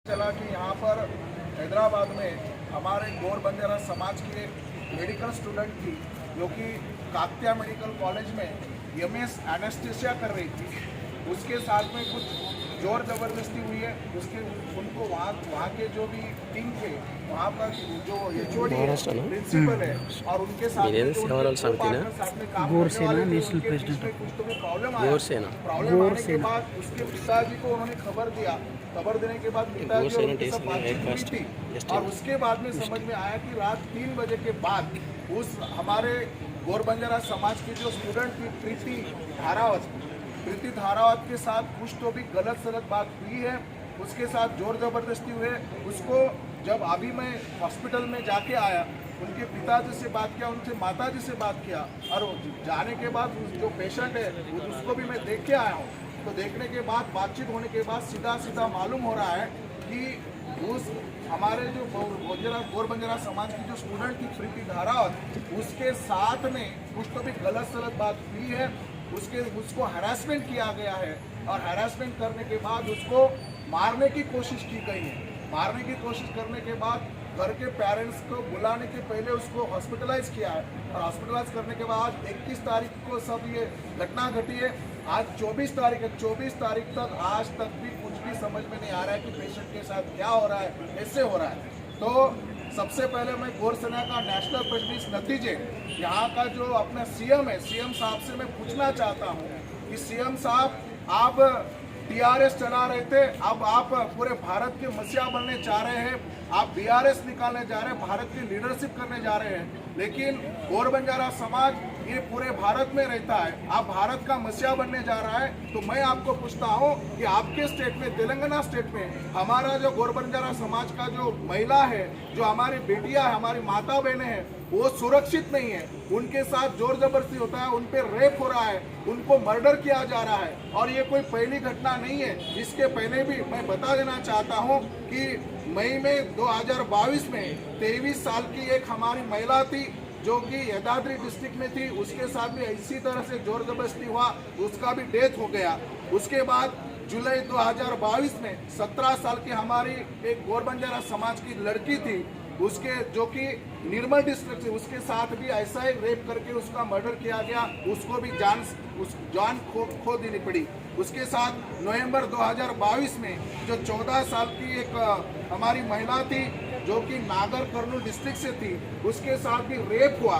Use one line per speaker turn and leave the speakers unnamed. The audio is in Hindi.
चला कि यहाँ पर हैदराबाद में हमारे गौर बंजारा समाज की एक मेडिकल स्टूडेंट थी जो कि काकतिया मेडिकल कॉलेज में एमएस एनेस्थीसिया कर रही थी। उसके साथ में कुछ जोर जबरदस्ती हुई है। उसके उनको वहाँ के जो भी टीम थे, वहाँ पर जो एचओडी है, प्रिंसिपल है और उनके साथ में जो साथ में काम करने वाले थे, उनके बीच में कुछ तो भी प्रॉब्लम आया। प्रॉब्लम आने के बाद उसके पिताजी को उन्होंने खबर दिया। खबर देने के बाद पिताजी और उनकी सब बातचीत हुई थी और उसके बाद में समझ में आया कि रात 3 बजे के बाद उस हमारे गौर बंजारा समाज की जो स्टूडेंट थी प्रीति धारावत के साथ कुछ तो भी गलत सलत बात हुई है। उसके साथ जोर जबरदस्ती हुए। उसको जब अभी मैं हॉस्पिटल में जाके आया, उनके पिताजी से बात किया, उनसे माताजी से बात किया और जाने के बाद जो पेशेंट है उसको भी मैं देख के आया हूँ। तो देखने के बाद बातचीत होने के बाद सीधा मालूम हो रहा है कि उस हमारे जो गौर बंजारा समाज की जो स्टूडेंट थी प्रीति धारावत, उसके साथ में कुछ तो भी गलत सलत बात हुई है। उसको हैरेसमेंट किया गया है और हैरेसमेंट करने के बाद उसको मारने की कोशिश की गई है। मारने की कोशिश करने के बाद घर के पेरेंट्स को बुलाने के पहले उसको हॉस्पिटलाइज किया है और हॉस्पिटलाइज करने के बाद 21 तारीख को सब ये घटना घटी है। आज 24 तारीख है। 24 तारीख तक आज तक भी कुछ भी समझ में नहीं आ रहा है कि पेशेंट के साथ क्या हो रहा है, कैसे हो रहा है। तो सबसे पहले मैं गौर सेना का नेशनल प्रेसिडेंट नतीजे यहाँ का जो अपना सीएम है, सीएम साहब से मैं पूछना चाहता हूँ कि सीएम साहब, आप टीआरएस चला रहे थे, अब आप पूरे भारत के मसीहा बनने जा रहे हैं, आप बीआरएस निकालने जा रहे हैं, भारत की लीडरशिप करने जा रहे हैं। लेकिन गौर बंजारा समाज ये पूरे भारत में रहता है, आप भारत का मसीहा बनने जा रहा है। तो मैं आपको पूछता हूँ कि आपके स्टेट में, तेलंगाना स्टेट में, हमारा जो गौर बंजारा समाज का जो महिला है, जो हमारी बेटियां है, हमारी माता बहनें हैं, वो सुरक्षित नहीं है। उनके साथ जोर जबरदस्ती होता है, उन पे रेप हो रहा है, उनको मर्डर किया जा रहा है और ये कोई पहली घटना नहीं है। इसके पहले भी मैं बता देना चाहता हूँ कि मई में 2022 में 23 साल की एक हमारी महिला थी जो कि यादाद्री डिस्ट्रिक्ट में थी, उसके साथ भी इसी तरह से जोर जबरदस्ती हुआ, उसका भी डेथ हो गया। उसके बाद जुलाई 2022 में 17 साल की हमारी एक गौर बंजारा समाज की लड़की थी, उसके जो कि निर्मल डिस्ट्रिक्ट से, उसके साथ भी ऐसा ही रेप करके उसका मर्डर किया गया। उसको भी जान खो देनी पड़ी। उसके साथ नवंबर 2022 में जो 14 साल की एक हमारी महिला थी जो कि नागर कर्नूल डिस्ट्रिक्ट से थी, उसके साथ भी रेप हुआ।